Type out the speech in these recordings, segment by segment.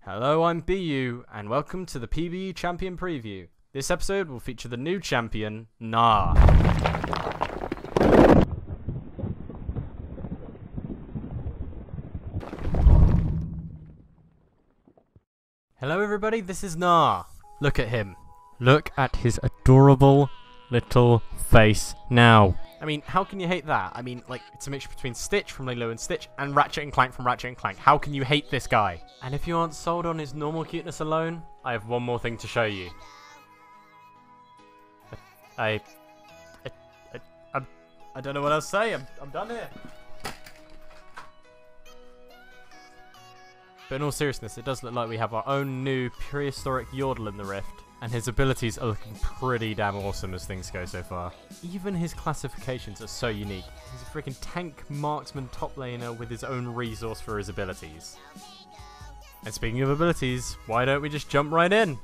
Hello, I'm BU, and welcome to the PBE Champion Preview. This episode will feature the new champion, Gnar. Hello everybody, this is Gnar. Look at him. Look at his adorable little face now. I mean, how can you hate that? I mean, like, it's a mixture between Stitch from Lilo and Stitch and Ratchet and Clank from Ratchet and Clank. How can you hate this guy? And if you aren't sold on his normal cuteness alone, I have one more thing to show you. I don't know what else to say. I'm done here. But in all seriousness, it does look like we have our own new prehistoric Yordle in the Rift. And his abilities are looking pretty damn awesome as things go so far. Even his classifications are so unique. He's a freaking tank marksman top laner with his own resource for his abilities. And speaking of abilities, why don't we just jump right in?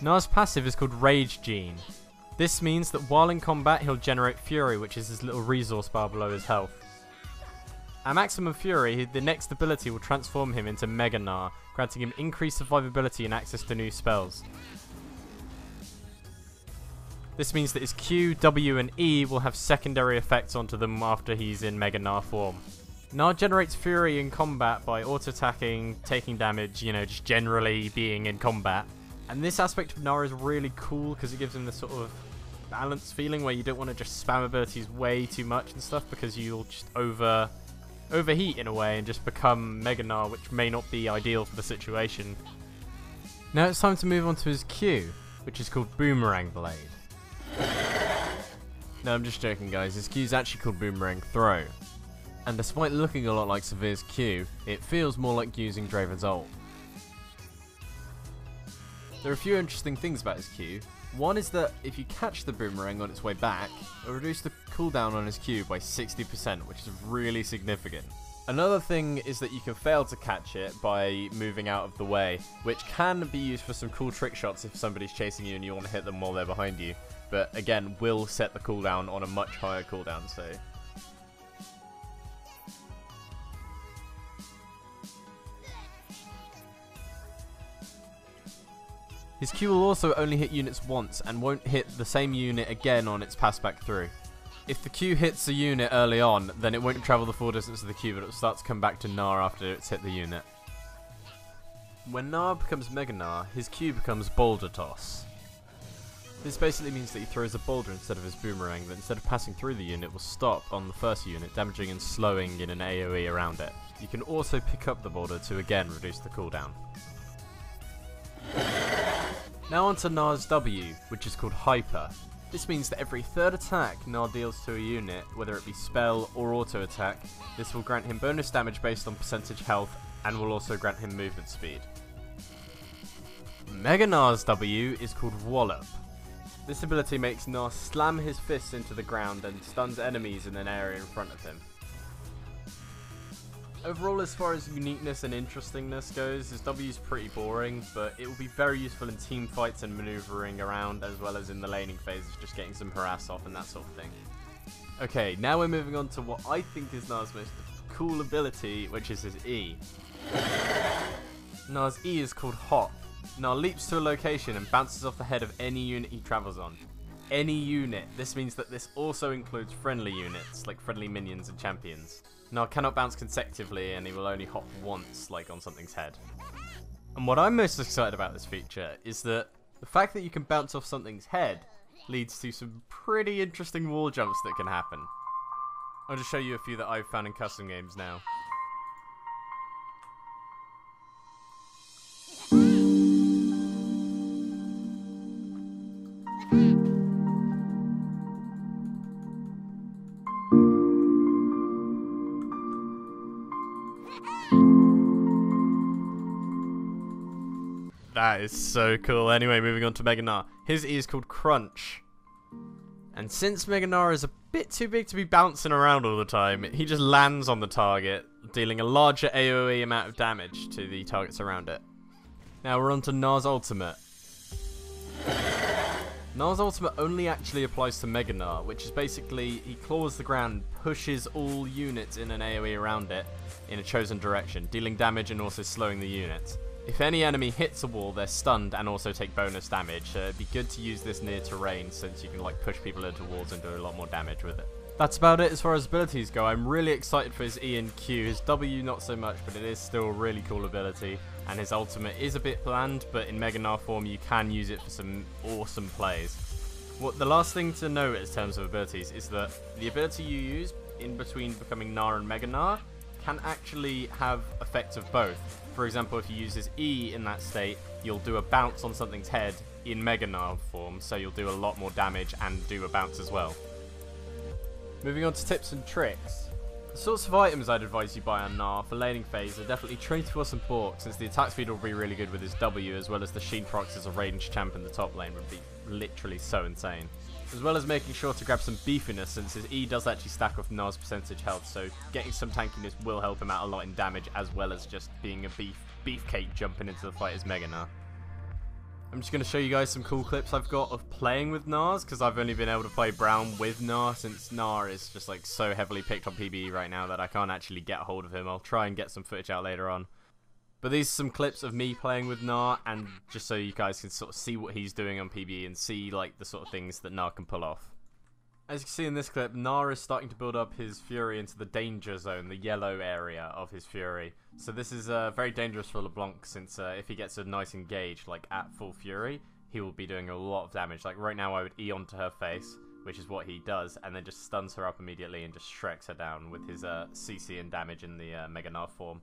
Gnar's passive is called Rage Gene. This means that while in combat he'll generate Fury, which is his little resource bar below his health. At maximum Fury, the next ability will transform him into Mega Gnar, granting him increased survivability and access to new spells. This means that his Q, W and E will have secondary effects onto them after he's in Mega Gnar form. Gnar generates Fury in combat by auto-attacking, taking damage, just generally being in combat. And this aspect of Gnar is really cool because it gives him this sort of balanced feeling where you don't want to just spam abilities way too much and stuff because you'll just overheat in a way and just become Mega Gnar, which may not be ideal for the situation. Now it's time to move on to his Q, which is called Boomerang Blade. No, I'm just joking guys, his Q is actually called Boomerang Throw. And despite looking a lot like Severe's Q, it feels more like using Draven's ult. There are a few interesting things about his Q. One is that if you catch the boomerang on its way back, it'll reduce the cooldown on his Q by 60%, which is really significant. Another thing is that you can fail to catch it by moving out of the way, which can be used for some cool trick shots if somebody's chasing you and you want to hit them while they're behind you. But again, will set the cooldown on a much higher cooldown, so... His Q will also only hit units once and won't hit the same unit again on its pass back through. If the Q hits a unit early on, then it won't travel the full distance of the Q, but it'll start to come back to Gnar after it's hit the unit. When Gnar becomes Mega Gnar, his Q becomes Boulder Toss. This basically means that he throws a boulder instead of his boomerang that instead of passing through the unit will stop on the first unit, damaging and slowing in an AoE around it. You can also pick up the boulder to again reduce the cooldown. Now onto Gnar's W, which is called Hyper. This means that every third attack Gnar deals to a unit, whether it be spell or auto attack, this will grant him bonus damage based on percentage health and will also grant him movement speed. Mega Gnar's W is called Wallop. This ability makes Gnar slam his fists into the ground and stuns enemies in an area in front of him. Overall, as far as uniqueness and interestingness goes, his W is pretty boring, but it will be very useful in team fights and maneuvering around, as well as in the laning phases, just getting some harass off and that sort of thing. Okay, now we're moving on to what I think is Gnar's most cool ability, which is his E. Gnar's E is called Hop. Gnar leaps to a location and bounces off the head of any unit he travels on. Any unit. This means that this also includes friendly units, like friendly minions and champions. Gnar cannot bounce consecutively and he will only hop once, like on something's head. And what I'm most excited about this feature is that the fact that you can bounce off something's head leads to some pretty interesting wall jumps that can happen. I'll just show you a few that I've found in custom games now. That is so cool. Anyway, moving on to Mega Gnar. His E is called Crunch. And since Mega Gnar is a bit too big to be bouncing around all the time, he just lands on the target, dealing a larger AoE amount of damage to the targets around it. Now we're on to Gnar's ultimate. Gnar's ultimate only actually applies to Mega Gnar, which is basically he claws the ground, pushes all units in an AoE around it in a chosen direction, dealing damage and also slowing the units. If any enemy hits a wall, they're stunned and also take bonus damage, so it'd be good to use this near terrain since you can like push people into walls and do a lot more damage with it. That's about it as far as abilities go. I'm really excited for his E and Q. His W not so much, but it is still a really cool ability. And his ultimate is a bit bland, but in Mega Gnar form you can use it for some awesome plays. The last thing to note in terms of abilities is that the ability you use in between becoming Gnar and Mega Gnar can actually have effects of both. For example, if you use his E in that state, you'll do a bounce on something's head in Mega Gnar form, so you'll do a lot more damage and do a bounce as well. Moving on to tips and tricks. The sorts of items I'd advise you buy on Gnar for laning phase are definitely Trade Force and Bork, since the attack speed will be really good with his W, as well as the Sheen Procs as a ranged champ in the top lane would be literally so insane. As well as making sure to grab some beefiness, since his E does actually stack off Gnar's percentage health, so getting some tankiness will help him out a lot in damage, as well as just being a beefcake jumping into the fight as Mega Gnar. I'm just going to show you guys some cool clips I've got of playing with Gnars, because I've only been able to play Brown with Gnar, since Gnar is just like so heavily picked on PBE right now that I can't actually get a hold of him. I'll try and get some footage out later on. But these are some clips of me playing with Gnar, and just so you guys can sort of see what he's doing on PBE and see like the sort of things that Gnar can pull off. As you can see in this clip, Gnar is starting to build up his Fury into the danger zone, the yellow area of his Fury. So this is very dangerous for LeBlanc, since if he gets a nice engage, like at full Fury, he will be doing a lot of damage. Like right now I would E onto her face, which is what he does, and then just stuns her up immediately and just shreks her down with his CC and damage in the Mega Gnar form.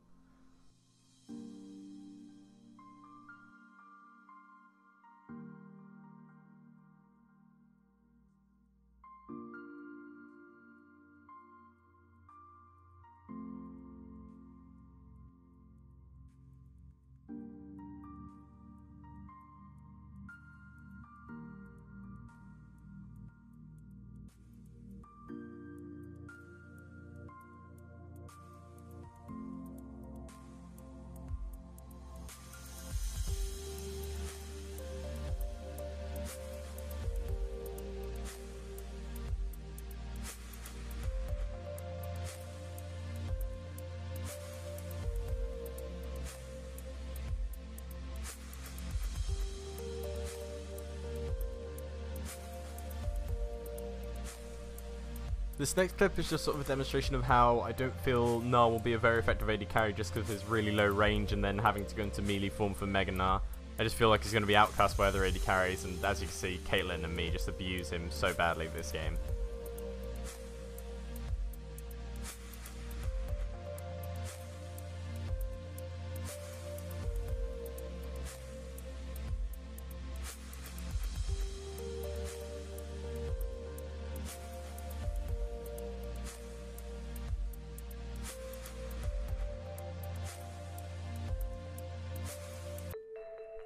This next clip is just sort of a demonstration of how I don't feel Gnar will be a very effective AD carry just because of his really low range and then having to go into melee form for Mega Gnar. I just feel like he's going to be outcast by other AD carries, and as you can see, Caitlyn and me just abuse him so badly this game.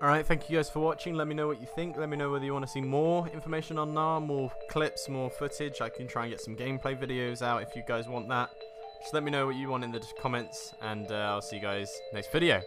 Alright, thank you guys for watching. Let me know what you think. Let me know whether you want to see more information on Gnar, more clips, more footage. I can try and get some gameplay videos out if you guys want that. Just let me know what you want in the comments, and I'll see you guys next video.